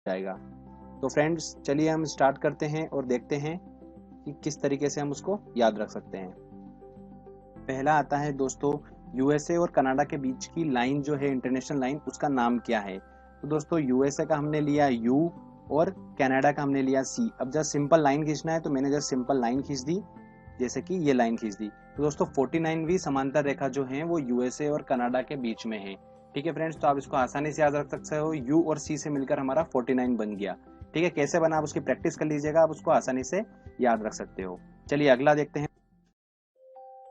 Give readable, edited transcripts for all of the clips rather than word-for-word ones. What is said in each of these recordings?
जाएगा। तो फ्रेंड्स चलिए हम स्टार्ट करते हैं और देखते हैं कि किस तरीके से हम उसको याद रख सकते हैं। पहला आता है दोस्तों, यूएसए और कनाडा के बीच की लाइन जो है, इंटरनेशनल लाइन, उसका नाम क्या है। तो दोस्तों यूएसए का हमने लिया यू और कनाडा का हमने लिया सी। अब जब सिंपल लाइन खींचना है तो मैंने जस्ट सिंपल लाइन खींच दी, जैसे कि ये लाइन खींच दी। तो दोस्तों 49वीं समांतर रेखा जो है वो यूएसए और कनाडा के बीच में है। ठीक है फ्रेंड्स, तो आप इसको आसानी से याद रख सकते हो, यू और सी से मिलकर हमारा 49 बन गया। ठीक है, कैसे बना आप उसकी प्रैक्टिस कर लीजिएगा, आप उसको आसानी से याद रख सकते हो। चलिए अगला देखते हैं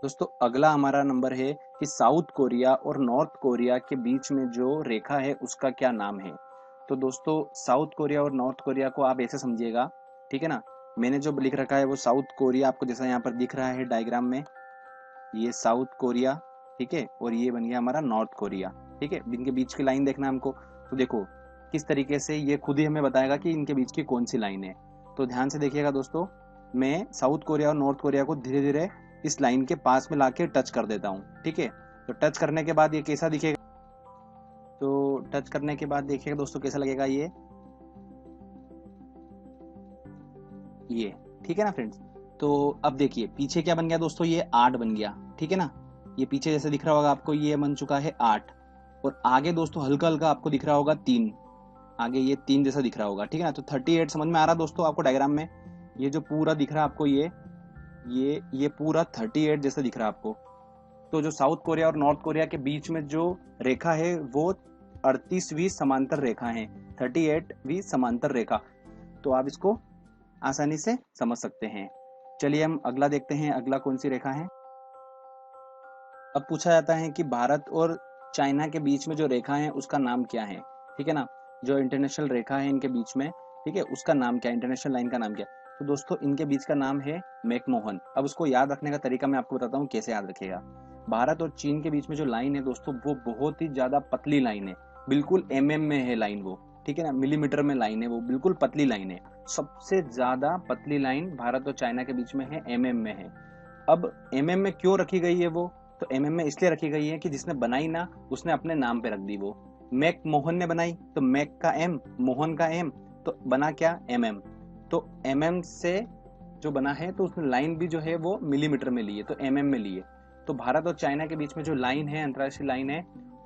दोस्तों। अगला हमारा नंबर है कि साउथ कोरिया और नॉर्थ कोरिया के बीच में जो रेखा है उसका क्या नाम है। तो दोस्तों साउथ कोरिया और नॉर्थ कोरिया को आप ऐसे समझिएगा, ठीक है ना। मैंने जो लिख रखा है वो साउथ कोरिया आपको जैसा यहाँ पर दिख रहा है डायग्राम में, ये साउथ कोरिया, ठीक है, और ये बन गया हमारा नॉर्थ कोरिया। ठीक है, इनके बीच की लाइन देखना हमको। तो देखो किस तरीके से ये खुद ही हमें बताएगा कि इनके बीच की कौन सी लाइन है। तो ध्यान से देखिएगा दोस्तों, मैं साउथ कोरिया और नॉर्थ कोरिया को धीरे धीरे इस लाइन के पास में लाके टच कर देता हूँ। ठीक है, तो टच करने के बाद ये कैसा दिखेगा, तो टच करने के बाद देखिएगा दोस्तों कैसा लगेगा ये। ठीक है ना फ्रेंड्स। तो अब देखिए पीछे क्या बन गया दोस्तों, ये 8 बन गया। ठीक है ना, ये पीछे जैसे दिख रहा होगा आपको, ये बन चुका है 8। और आगे दोस्तों हल्का हल्का आपको दिख रहा होगा 3, आगे ये 3 जैसा दिख रहा होगा। ठीक है ना, तो 38 समझ में आ रहा दोस्तों आपको डायग्राम में, ये जो पूरा दिख रहा है आपको, ये पूरा 38 जैसा दिख रहा है आपको। तो जो साउथ कोरिया और नॉर्थ कोरिया के बीच में जो रेखा है वो 38वीं समांतर रेखा है, 38वीं समांतर रेखा। तो आप इसको आसानी से समझ सकते हैं। चलिए हम अगला देखते हैं, अगला कौन सी रेखा है। अब पूछा जाता है कि भारत और चाइना के बीच में जो रेखा है उसका नाम क्या है। ठीक है ना, जो इंटरनेशनल रेखा है इनके बीच में, ठीक है, उसका नाम क्या है, इंटरनेशनल लाइन का नाम क्या है। तो दोस्तों इनके बीच का नाम है मैकमोहन। अब उसको याद रखने का तरीका मैं आपको बताता हूँ कैसे याद रखिएगा। भारत और चीन के बीच में जो लाइन है दोस्तों, वो बहुत ही ज्यादा पतली लाइन है, बिल्कुल में है लाइन वो। ठीक है ना, मिलीमीटर में लाइन है वो, बिल्कुल पतली लाइन है। सबसे ज्यादा पतली लाइन भारत और चाइना के बीच में है, में है। अब में क्यों रखी गई है वो, तो में इसलिए रखी गई है कि जिसने बनाई ना उसने अपने नाम पे रख दी वो। मैक मोहन ने बनाई तो मैक का एम, मोहन का एम, तो बना क्या, तो से जो बना है तो उसने लाइन भी जो है वो मिलीमीटर में ली है, तो में ली है। तो भारत और चाइना के बीच में जो लाइन है, अंतरराष्ट्रीय लाइन है,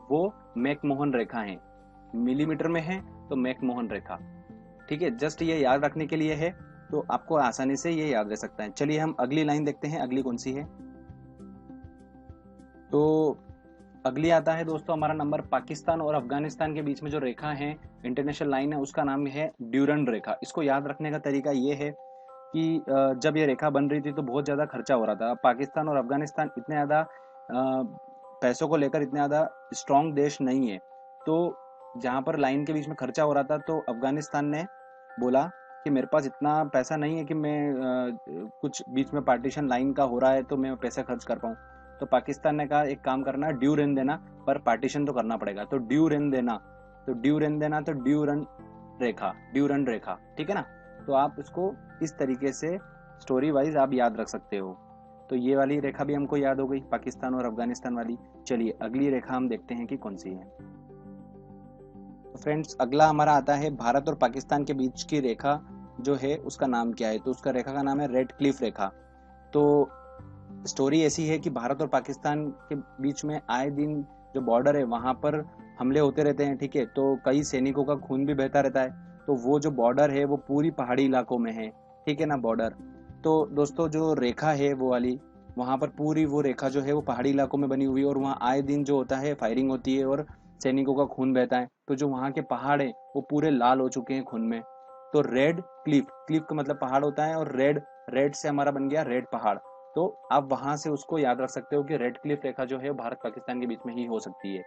वो मैकमोहन रेखा है। मिलीमीटर में है तो मैकमोहन रेखा। ठीक है, जस्ट ये याद रखने के लिए है, तो आपको आसानी से ये याद रह सकता है। चलिए हम अगली लाइन देखते हैं, अगली कौन सी है। तो अगली आता है दोस्तों हमारा नंबर, पाकिस्तान और अफगानिस्तान के बीच में जो रेखा है, इंटरनेशनल लाइन है, उसका नाम है ड्यूरंड रेखा। इसको याद रखने का तरीका ये है कि जब ये रेखा बन रही थी तो बहुत ज़्यादा खर्चा हो रहा था। पाकिस्तान और अफगानिस्तान इतने ज़्यादा पैसों को लेकर इतने ज़्यादा स्ट्रांग देश नहीं है। तो जहाँ पर लाइन के बीच में खर्चा हो रहा था तो अफगानिस्तान ने बोला कि मेरे पास इतना पैसा नहीं है कि मैं कुछ बीच में पार्टीशन लाइन का हो रहा है तो मैं पैसा खर्च कर पाऊँ। तो पाकिस्तान ने कहा एक काम करना, ड्यू रेन देना, पर पार्टीशन तो करना पड़ेगा, तो ड्यू रेन देना, तो ड्यू रेन देना, तो ड्यूरन रेखा। ठीक है ना, तो आप इसको इस तरीके से स्टोरी वाइज आप याद रख सकते हो। तो ये वाली रेखा भी हमको याद हो गई, पाकिस्तान और अफगानिस्तान वाली। चलिए अगली रेखा हम देखते हैं कि कौन सी है। तो फ्रेंड्स अगला हमारा आता है भारत और पाकिस्तान के बीच की रेखा जो है उसका नाम क्या है। तो उसका रेखा का नाम है रेड क्लिफ रेखा। तो स्टोरी ऐसी है कि भारत और पाकिस्तान के बीच में आए दिन जो बॉर्डर है वहां पर हमले होते रहते हैं। ठीक है, तो कई सैनिकों का खून भी बहता रहता है। तो वो जो बॉर्डर है वो पूरी पहाड़ी इलाकों में है। ठीक है ना, बॉर्डर। तो दोस्तों जो रेखा है वो वाली, वहां पर पूरी वो रेखा जो है वो पहाड़ी इलाकों में बनी हुई है, और वहाँ आए दिन जो होता है फायरिंग होती है और सैनिकों का खून बहता है। तो जो वहाँ के पहाड़ है वो पूरे लाल हो चुके हैं खून में। तो रेड क्लिफ, क्लिफ का मतलब पहाड़ होता है, और रेड, रेड से हमारा बन गया रेड पहाड़। तो आप वहां से उसको याद रख सकते हो कि रेड क्लिफ रेखा जो है भारत पाकिस्तान के बीच में ही हो सकती है।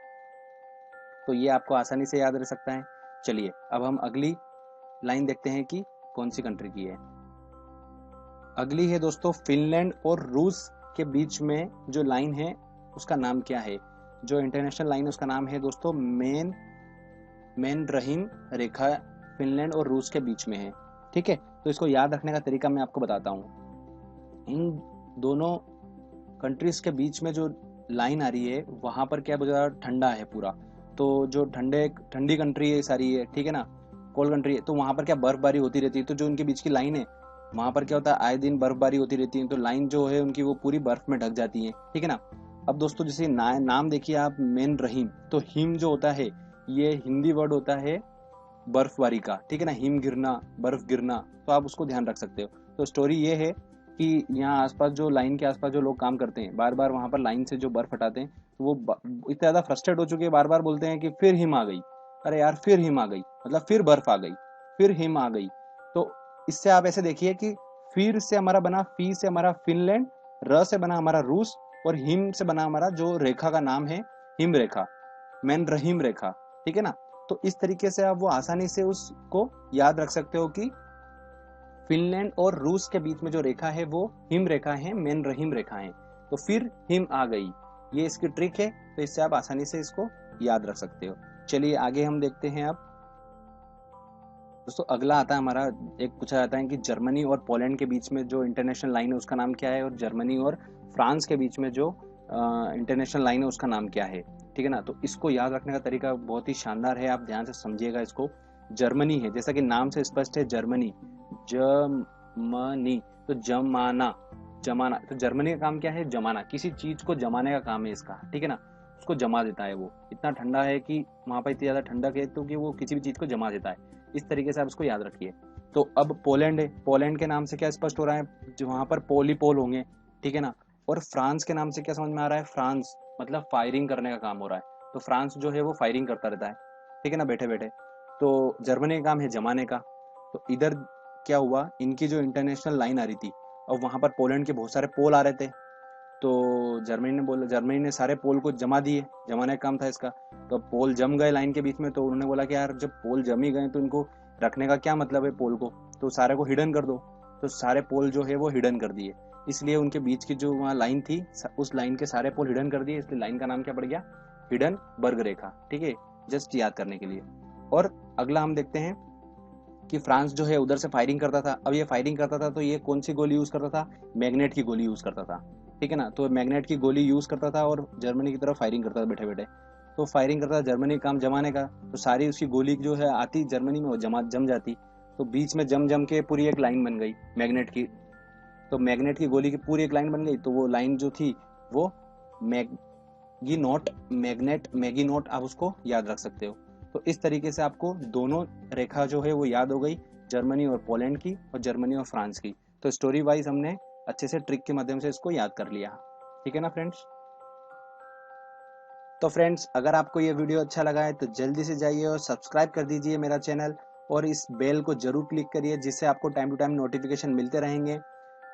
तो ये आपको आसानी से याद रह सकता है। चलिए अब हम अगली लाइन देखते हैं कि कौन सी कंट्री की है। अगली है दोस्तों फिनलैंड और रूस के बीच में जो लाइन है उसका नाम क्या है। जो इंटरनेशनल लाइन है उसका नाम है दोस्तों मेन रहीम रेखा, फिनलैंड और रूस के बीच में है। ठीक है, तो इसको याद रखने का तरीका मैं आपको बताता हूँ। इन दोनों कंट्रीज के बीच में जो लाइन आ रही है वहां पर क्या बहुत ज़्यादा ठंडा है पूरा। तो जो ठंडी कंट्री है सारी है, ठीक है ना, कोल्ड कंट्री है, तो वहां पर क्या बर्फबारी होती रहती है, तो जो उनके बीच की लाइन है वहां पर क्या होता है, आए दिन बर्फबारी होती रहती है, तो लाइन जो है उनकी वो पूरी बर्फ में ढक जाती है, ठीक है ना। अब दोस्तों जैसे नाम देखिए आप, मेन रहीम, तो हिम जो होता है ये हिंदी वर्ड होता है बर्फबारी का, ठीक है ना, हिम गिरना, बर्फ गिरना, तो आप उसको ध्यान रख सकते हो। तो स्टोरी ये है कि यहाँ आसपास जो लाइन के आसपास जो लोग काम करते हैं, बार बार वहां पर लाइन से जो बर्फ हटाते हैं, तो वो इतने ज्यादा फ्रस्ट्रेट हो चुके हैं, बार बार बोलते हैं कि फिर हिम आ गई, अरे यार फिर हिम आ गई, मतलब फिर बर्फ आ गई, फिर हिम आ गई। तो इससे आप ऐसे देखिए कि फिर से हमारा बना, फी से हमारा फिनलैंड, र से बना हमारा रूस, और हिम से बना हमारा जो रेखा का नाम है हिम रेखा, मैन रहीम रेखा, ठीक है ना। तो इस तरीके से आप वो आसानी से उसको याद रख सकते हो कि फिनलैंड और रूस के बीच में जो रेखा है वो हिम रेखा है, मैन रहीम रेखा है, तो फिर हिम आ गई, ये इसकी ट्रिक है। तो इससे आप आसानी से इसको याद रख सकते हो। चलिए आगे हम देखते हैं। अब दोस्तों अगला आता है हमारा, एक पूछा जाता है कि जर्मनी और पोलैंड के बीच में जो इंटरनेशनल लाइन है उसका नाम क्या है, और जर्मनी और फ्रांस के बीच में जो इंटरनेशनल लाइन है उसका नाम क्या है, ठीक है ना। तो इसको याद रखने का तरीका बहुत ही शानदार है, आप ध्यान से समझिएगा इसको। जर्मनी है, जैसा कि नाम से स्पष्ट है, जर्मनी, जर्मनी, तो जमाना, जमाना, तो जर्मनी का काम क्या है, जमाना, किसी चीज को जमाने का काम है इसका, ठीक है ना। उसको जमा देता है, वो इतना ठंडा है कि वहां पर इतनी ज्यादा ठंडक है तो कि वो किसी भी चीज को जमा देता है। इस तरीके से आप इसको याद रखिए। तो अब पोलैंड है, पोलैंड के नाम से क्या स्पष्ट हो रहा है, जो वहां पर पोल ही पोल होंगे, ठीक है ना। और फ्रांस के नाम से क्या समझ में आ रहा है, फ्रांस मतलब फायरिंग करने का काम हो रहा है, तो फ्रांस जो है वो फायरिंग करता रहता है, ठीक है ना, बैठे बैठे। तो जर्मनी का काम है जमाने का। तो इधर क्या हुआ, इनकी जो इंटरनेशनल लाइन आ रही थी, और वहां पर पोलैंड के बहुत सारे पोल आ रहे थे, तो जर्मनी ने सारे पोल को जमा दिए, जमाने का काम था इसका। तो पोल जम गए लाइन के बीच में, तो उन्होंने बोला कि यार जब पोल जम ही गए तो इनको रखने का क्या मतलब है पोल को, तो सारे को हिडन कर दो। तो सारे पोल जो है वो हिडन कर दिए, इसलिए उनके बीच की जो वहाँ लाइन थी उस लाइन के सारे पोल हिडन कर दिए, इसलिए लाइन का नाम क्या पड़ गया, हिडनबर्ग रेखा, ठीक है, जस्ट याद करने के लिए। और अगला हम देखते हैं कि फ्रांस जो है उधर से फायरिंग करता था। अब ये फायरिंग करता था तो ये कौन सी गोली यूज करता था, मैग्नेट की गोली यूज करता था, ठीक है ना। तो मैग्नेट की गोली यूज करता था और जर्मनी की तरफ फायरिंग करता था बैठे बैठे। तो फायरिंग करता था जर्मनी, काम जमाने का, तो सारी उसकी गोली जो है आती जर्मनी में वो जम जाती, तो बीच में जम के पूरी एक लाइन बन गई मैग्नेट की। तो मैग्नेट की गोली की पूरी एक लाइन बन गई, तो वो लाइन जो थी वो मैगी नोट, आप उसको याद रख सकते हो। तो इस तरीके से आपको दोनों रेखा जो है वो याद हो गई, जर्मनी और पोलैंड की और जर्मनी और फ्रांस की। तो स्टोरी वाइज हमने अच्छे से ट्रिक के माध्यम से इसको याद कर लिया, ठीक है ना फ्रेंड्स। तो फ्रेंड्स अगर आपको ये वीडियो अच्छा लगा है तो जल्दी से जाइए और सब्सक्राइब कर दीजिए मेरा चैनल, और इस बेल को जरूर क्लिक करिए, जिससे आपको टाइम टू टाइम नोटिफिकेशन मिलते रहेंगे।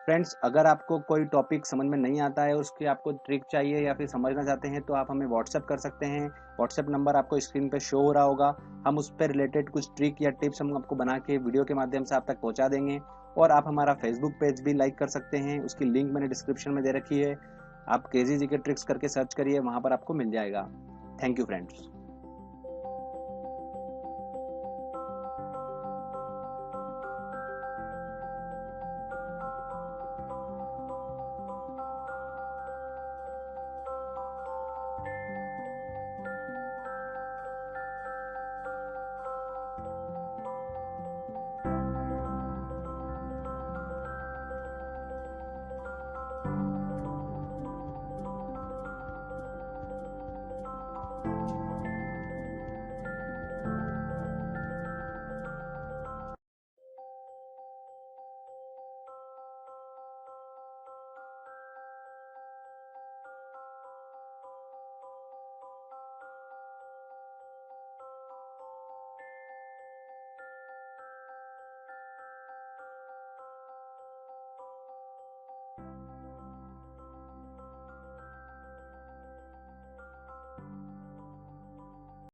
फ्रेंड्स अगर आपको कोई टॉपिक समझ में नहीं आता है, उसकी आपको ट्रिक चाहिए या फिर समझना चाहते हैं, तो आप हमें व्हाट्सएप कर सकते हैं। व्हाट्सएप नंबर आपको स्क्रीन पे शो हो रहा होगा, हम उस पर रिलेटेड कुछ ट्रिक या टिप्स हम आपको बना के वीडियो के माध्यम से आप तक पहुंचा देंगे। और आप हमारा फेसबुक पेज भी लाइक कर सकते हैं, उसकी लिंक मैंने डिस्क्रिप्शन में दे रखी है, आप केजी जी के ट्रिक्स करके सर्च करिए, वहां पर आपको मिल जाएगा। Thank you friends.